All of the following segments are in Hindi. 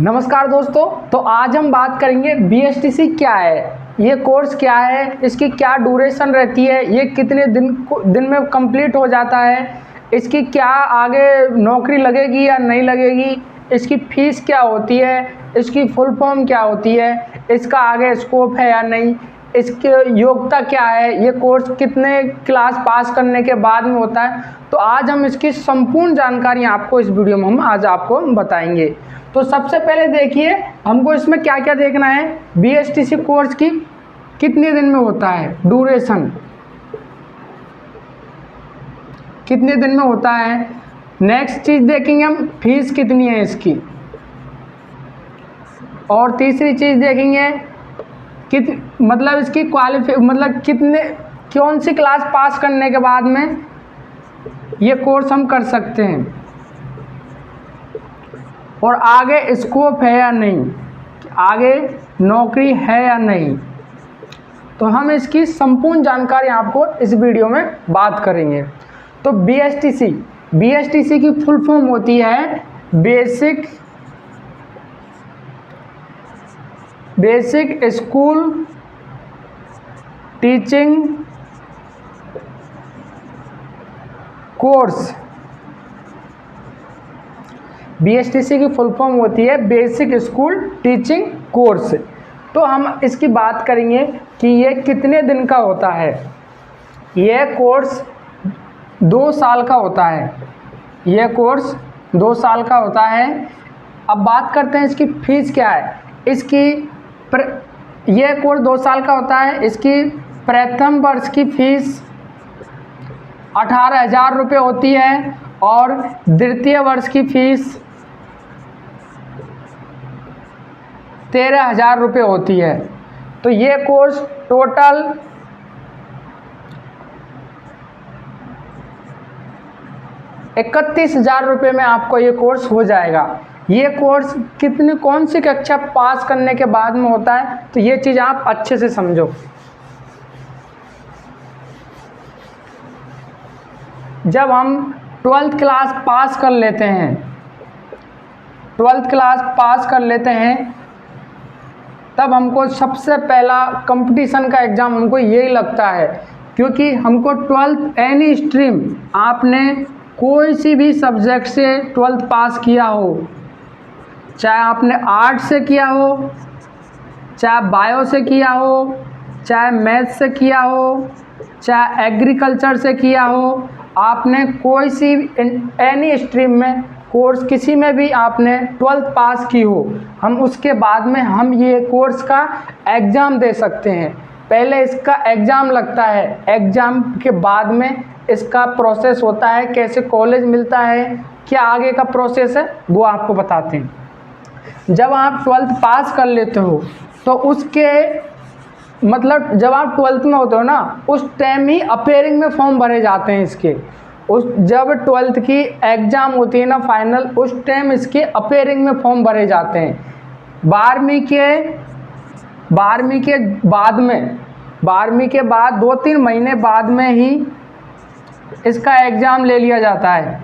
नमस्कार दोस्तों, तो आज हम बात करेंगे बीएसटीसी क्या है, ये कोर्स क्या है, इसकी क्या ड्यूरेशन रहती है, ये कितने दिन में कंप्लीट हो जाता है, इसकी क्या आगे नौकरी लगेगी या नहीं लगेगी, इसकी फ़ीस क्या होती है, इसकी फुल फॉर्म क्या होती है, इसका आगे स्कोप है या नहीं, इसकी योग्यता क्या है, ये कोर्स कितने क्लास पास करने के बाद में होता है। तो आज हम इसकी संपूर्ण जानकारी आपको इस वीडियो में हम आज आपको बताएंगे। तो सबसे पहले देखिए, हमको इसमें क्या क्या देखना है। बीएसटीसी कोर्स की कितने दिन में होता है, ड्यूरेशन कितने दिन में होता है। नेक्स्ट चीज़ देखेंगे हम, फीस कितनी है इसकी। और तीसरी चीज़ देखेंगे मतलब इसकी कौन सी क्लास पास करने के बाद में ये कोर्स हम कर सकते हैं, और आगे स्कोप है या नहीं, आगे नौकरी है या नहीं। तो हम इसकी संपूर्ण जानकारी आपको इस वीडियो में बात करेंगे। तो बीएसटीसी की फुल फॉर्म होती है basic school teaching course. BSTC की फुल फॉर्म होती है बेसिक स्कूल टीचिंग कोर्स। तो हम इसकी बात करेंगे कि ये कितने दिन का होता है। यह कोर्स 2 साल का होता है। यह कोर्स 2 साल का होता है। अब बात करते हैं इसकी फ़ीस क्या है। यह कोर्स 2 साल का होता है। इसकी प्रथम वर्ष की फ़ीस 18,000 रुपये होती है और द्वितीय वर्ष की फ़ीस 13,000 रुपये होती है। तो ये कोर्स टोटल 31,000 रुपये में आपको ये कोर्स हो जाएगा। ये कोर्स कौन सी कक्षा पास करने के बाद में होता है, तो ये चीज़ आप अच्छे से समझो। जब हम 12th क्लास पास कर लेते हैं, 12th क्लास पास कर लेते हैं, तब हमको सबसे पहला कंपटीशन का एग्ज़ाम हमको यही लगता है, क्योंकि हमको 12th एनी स्ट्रीम, आपने कोई सी भी सब्जेक्ट से 12th पास किया हो, चाहे आपने आर्ट से किया हो, चाहे बायो से किया हो, चाहे मैथ से किया हो, चाहे एग्रीकल्चर से किया हो, आपने कोई सी एनी स्ट्रीम में कोर्स किसी में भी आपने 12th पास की हो, हम उसके बाद में हम ये कोर्स का एग्ज़ाम दे सकते हैं। पहले इसका एग्ज़ाम लगता है, एग्ज़ाम के बाद में इसका प्रोसेस होता है, कैसे कॉलेज मिलता है, क्या आगे का प्रोसेस है, वो आपको बताते हैं। जब आप 12th पास कर लेते हो, तो उसके मतलब जब आप 12th में होते हो ना, उस टाइम ही अपेयरिंग में फॉर्म भरे जाते हैं इसके। जब 12th की एग्ज़ाम होती है ना फाइनल, उस टाइम इसके अपेयरिंग में फॉर्म भरे जाते हैं। 12वीं के बाद 2-3 महीने बाद में ही इसका एग्ज़ाम ले लिया जाता है।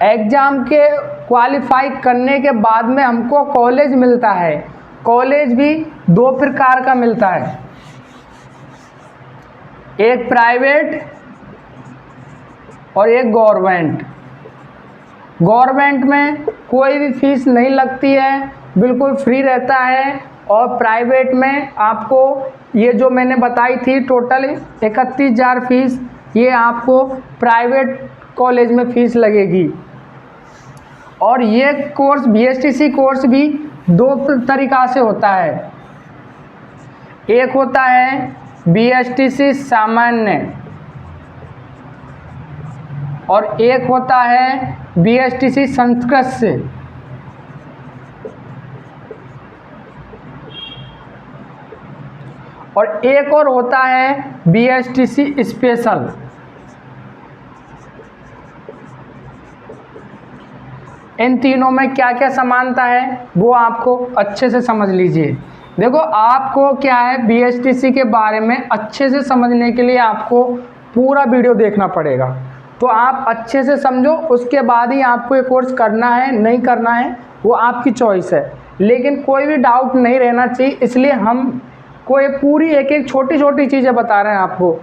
एग्ज़ाम के क्वालिफाई करने के बाद में हमको कॉलेज मिलता है। कॉलेज भी 2 प्रकार का मिलता है, एक प्राइवेट और एक गवर्नमेंट। गवर्नमेंट में कोई भी फीस नहीं लगती है, बिल्कुल फ्री रहता है। और प्राइवेट में आपको ये जो मैंने बताई थी टोटल 31,000 फीस, ये आपको प्राइवेट कॉलेज में फ़ीस लगेगी। और ये कोर्स बीएसटीसी कोर्स भी 2 तरीक़ा से होता है। एक होता है बीएसटीसी सामान्य और एक होता है बीएसटीसी संस्कृत। और एक और होता है बीएसटीसी स्पेशल। इन तीनों में क्या क्या समानता है वो आपको अच्छे से समझ लीजिए। देखो, आपको क्या है, बीएसटीसी के बारे में अच्छे से समझने के लिए आपको पूरा वीडियो देखना पड़ेगा। तो आप अच्छे से समझो, उसके बाद ही आपको ये कोर्स करना है नहीं करना है वो आपकी चॉइस है, लेकिन कोई भी डाउट नहीं रहना चाहिए, इसलिए हम कोई पूरी एक एक छोटी छोटी चीज़ें बता रहे हैं आपको।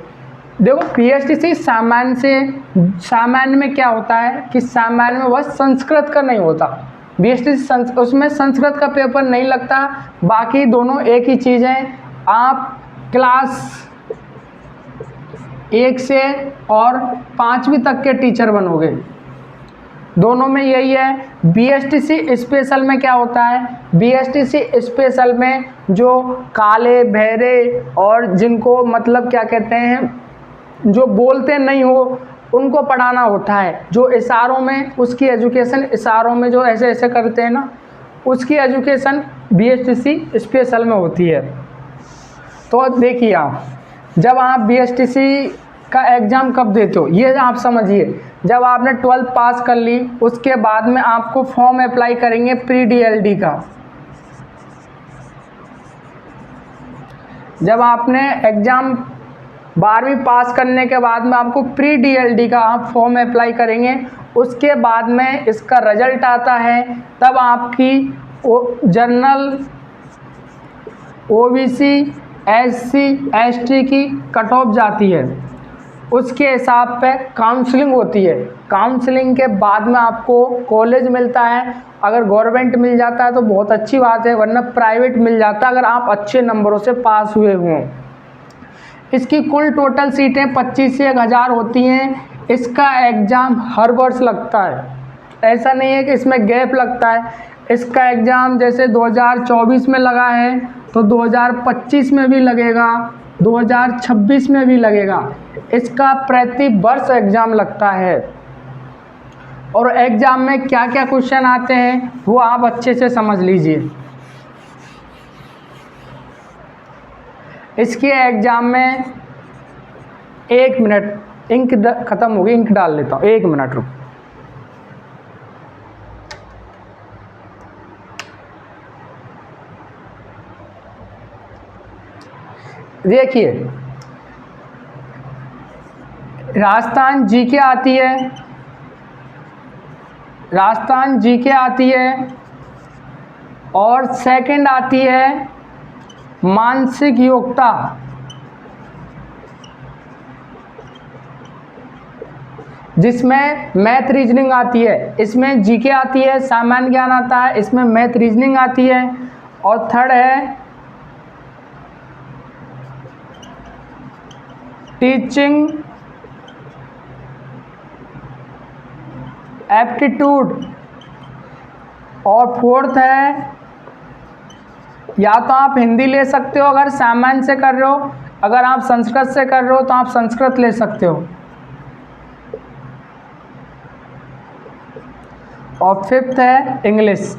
देखो पीएचडीसी सामान्य में क्या होता है कि सामान्य में बस संस्कृत का नहीं होता, बीएचडीसी उसमें संस्कृत का पेपर नहीं लगता, बाकी दोनों एक ही चीज़ है। आप क्लास 1 से और 5वीं तक के टीचर बनोगे, दोनों में यही है। बीएचडीसी स्पेशल में क्या होता है, बीएचडीसी स्पेशल में जो काले बहरे और जिनको मतलब क्या कहते हैं, जो बोलते नहीं हो उनको पढ़ाना होता है, जो इशारों में उसकी एजुकेशन, इशारों में जो ऐसे ऐसे करते हैं ना, उसकी एजुकेशन बीएचडीसी स्पेशल में होती है। तो देखिए आप जब आप बीएचडीसी का एग्ज़ाम कब देते हो ये आप समझिए, जब आपने 12th पास कर ली उसके बाद में आपको फॉर्म अप्लाई करेंगे प्री डीएलडी का। जब आपने एग्ज़ाम 12वीं पास करने के बाद में आपको प्री डीएलडी का आप फॉर्म अप्लाई करेंगे, उसके बाद में इसका रिजल्ट आता है, तब आपकी जनरल, ओबीसी, एससी, एसटी की कट ऑफ जाती है, उसके हिसाब पे काउंसलिंग होती है। काउंसलिंग के बाद में आपको कॉलेज मिलता है, अगर गवर्नमेंट मिल जाता है तो बहुत अच्छी बात है, वरना प्राइवेट मिल जाता है अगर आप अच्छे नंबरों से पास हुए हों। इसकी कुल टोटल सीटें 25 से 1000 होती हैं। इसका एग्ज़ाम हर वर्ष लगता है, ऐसा नहीं है कि इसमें गैप लगता है। इसका एग्ज़ाम जैसे 2024 में लगा है तो 2025 में भी लगेगा, 2026 में भी लगेगा। इसका प्रति वर्ष एग्ज़ाम लगता है और एग्ज़ाम में क्या क्या क्वेश्चन आते हैं वो आप अच्छे से समझ लीजिए। इसके एग्ज़ाम में 1 मिनट, इंक ख़त्म हो गई, इंक डाल लेता हूँ, 1 मिनट रुक। देखिए राजस्थान जीके आती है, राजस्थान जीके आती है और सेकंड आती है मानसिक योग्यता। जिसमें मैथ रीजनिंग आती है, इसमें जीके आती है, सामान्य ज्ञान आता है, इसमें मैथ रीजनिंग आती है। और थर्ड है टीचिंग एप्टीट्यूड। और फोर्थ है, या तो आप हिंदी ले सकते हो अगर सामान्य से कर रहे हो, अगर आप संस्कृत से कर रहे हो तो आप संस्कृत ले सकते हो। और फिफ्थ है इंग्लिश।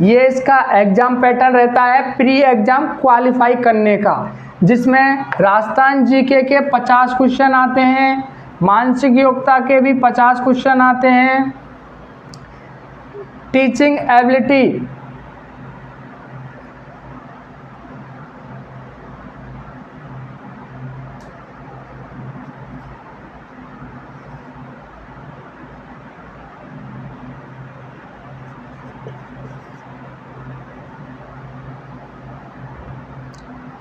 ये इसका एग्ज़ाम पैटर्न रहता है प्री एग्ज़ाम क्वालिफाई करने का, जिसमें राजस्थान जीके के 50 क्वेश्चन आते हैं, मानसिक योग्यता के भी 50 क्वेश्चन आते हैं, टीचिंग एबिलिटी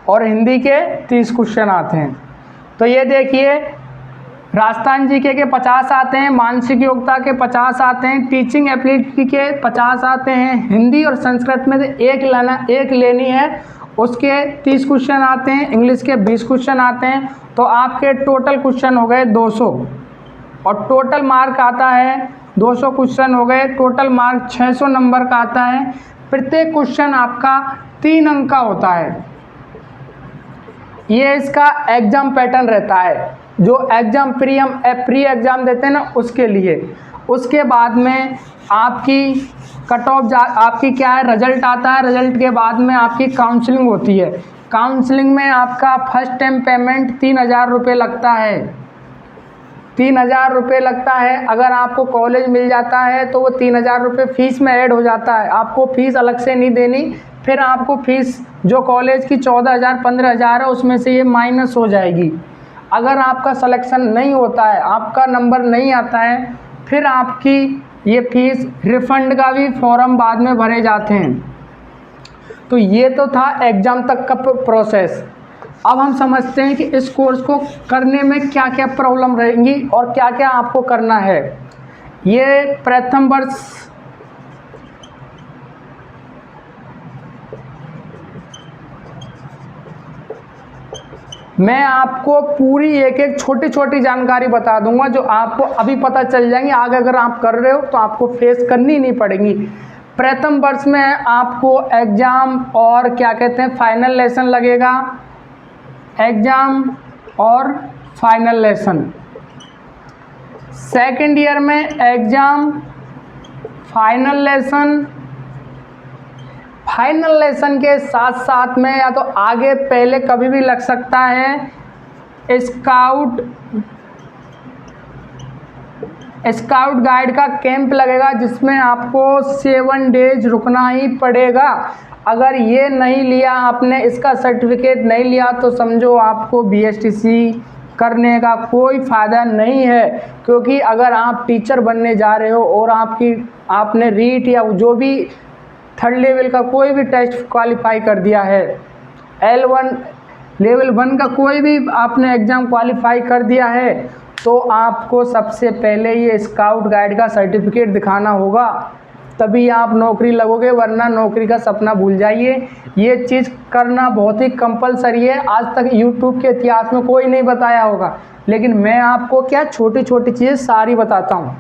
और हिंदी के 30 क्वेश्चन आते हैं। तो ये देखिए राजस्थान जीके के 50 आते हैं, मानसिक योग्यता के 50 आते हैं, टीचिंग एबिलिटी के 50 आते हैं, हिंदी और संस्कृत में से एक लेनी है, उसके 30 क्वेश्चन आते हैं, इंग्लिश के 20 क्वेश्चन आते हैं। तो आपके टोटल क्वेश्चन हो गए 200 और टोटल मार्क आता है 200 क्वेश्चन हो गए, टोटल मार्क 600 नंबर का आता है। प्रत्येक क्वेश्चन आपका 3 अंक का होता है। ये इसका एग्ज़ाम पैटर्न रहता है, जो एग्ज़ाम प्री एग्ज़ाम देते हैं ना उसके लिए। उसके बाद में आपकी कट ऑफ आपकी क्या है, रिजल्ट आता है, रिजल्ट के बाद में आपकी काउंसलिंग होती है। काउंसलिंग में आपका फर्स्ट टाइम पेमेंट 3000 रुपये लगता है, 3000 रुपये लगता है। अगर आपको कॉलेज मिल जाता है तो वो 3000 रुपये फ़ीस में ऐड हो जाता है, आपको फ़ीस अलग से नहीं देनी। फिर आपको फ़ीस जो कॉलेज की 14000 15000 है उसमें से ये माइनस हो जाएगी। अगर आपका सिलेक्शन नहीं होता है, आपका नंबर नहीं आता है, फिर आपकी ये फीस रिफंड का भी फॉर्म बाद में भरे जाते हैं। तो ये तो था एग्ज़ाम तक का प्रोसेस। अब हम समझते हैं कि इस कोर्स को करने में क्या क्या प्रॉब्लम रहेंगी और क्या क्या आपको करना है। ये प्रथम वर्ष मैं आपको पूरी एक एक छोटी छोटी जानकारी बता दूंगा जो आपको अभी पता चल जाएंगी, आगे अगर आप कर रहे हो तो आपको फेस करनी नहीं पड़ेंगी। प्रथम वर्ष में आपको एग्ज़ाम और क्या कहते हैं फाइनल लेसन लगेगा, एग्ज़ाम और फाइनल लेसन। सेकंड ईयर में exam, final lesson. Final lesson के साथ साथ में या तो आगे पहले कभी भी लग सकता है स्काउट गाइड का कैंप लगेगा, जिसमें आपको 7 डेज रुकना ही पड़ेगा। अगर ये नहीं लिया आपने, इसका सर्टिफिकेट नहीं लिया, तो समझो आपको BSTC करने का कोई फ़ायदा नहीं है। क्योंकि अगर आप टीचर बनने जा रहे हो और आपने रीट या जो भी 3rd लेवल का कोई भी टेस्ट क्वालिफाई कर दिया है, L1 लेवल 1 का कोई भी आपने एग्ज़ाम क्वालिफाई कर दिया है, तो आपको सबसे पहले ये स्काउट गाइड का सर्टिफिकेट दिखाना होगा, तभी आप नौकरी लगोगे, वरना नौकरी का सपना भूल जाइए। ये चीज़ करना बहुत ही कंपलसरी है। आज तक यूट्यूब के इतिहास में कोई नहीं बताया होगा, लेकिन मैं आपको क्या छोटी छोटी चीज़ें सारी बताता हूँ।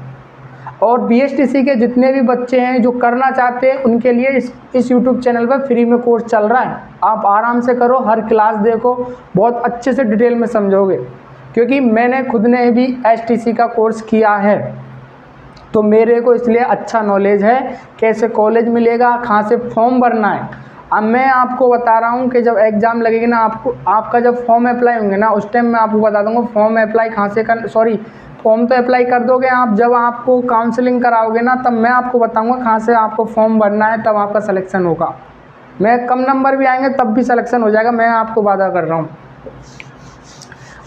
और BSTC के जितने भी बच्चे हैं जो करना चाहते हैं, उनके लिए इस YouTube चैनल पर फ्री में कोर्स चल रहा है। आप आराम से करो, हर क्लास देखो, बहुत अच्छे से डिटेल में समझोगे। क्योंकि मैंने खुद ने भी STC का कोर्स किया है, तो मेरे को इसलिए अच्छा नॉलेज है कैसे कॉलेज मिलेगा, कहाँ से फॉर्म भरना है। अब मैं आपको बता रहा हूँ कि जब एग्ज़ाम लगेगी ना, आपका जब फॉर्म अप्लाई होंगे ना, उस टाइम मैं आपको बता दूँगा फॉर्म अप्लाई कहाँ से फॉर्म तो अप्लाई कर दोगे आप, जब आपको काउंसलिंग कराओगे ना, तब मैं आपको बताऊंगा कहाँ से आपको फॉर्म भरना है, तब आपका सिलेक्शन होगा। मैं कम नंबर भी आएंगे तब भी सिलेक्शन हो जाएगा, मैं आपको वादा कर रहा हूँ।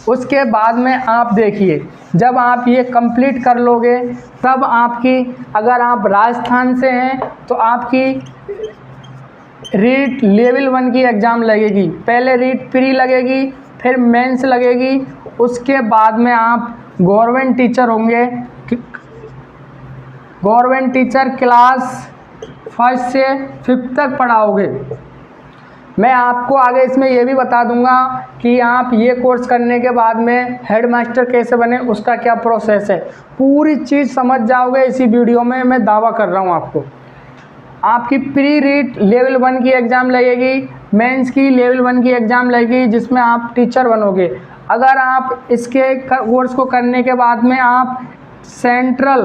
उसके बाद में आप देखिए, जब आप ये कंप्लीट कर लोगे, तब आपकी, अगर आप राजस्थान से हैं तो आपकी रीट लेवल 1 की एग्ज़ाम लगेगी। पहले रीट प्री लगेगी, फिर मेंस लगेगी। उसके बाद में आप गवर्नमेंट टीचर होंगे। गवर्नमेंट टीचर क्लास 1 से 5 तक पढ़ाओगे। मैं आपको आगे इसमें ये भी बता दूंगा कि आप ये कोर्स करने के बाद में हेडमास्टर कैसे बने, उसका क्या प्रोसेस है। पूरी चीज़ समझ जाओगे इसी वीडियो में, मैं दावा कर रहा हूँ आपको। आपकी प्री रीट लेवल 1 की एग्ज़ाम लगेगी, मेंस की लेवल 1 की एग्ज़ाम लगेगी, जिसमें आप टीचर बनोगे। अगर आप इसके कोर्स को करने के बाद में आप सेंट्रल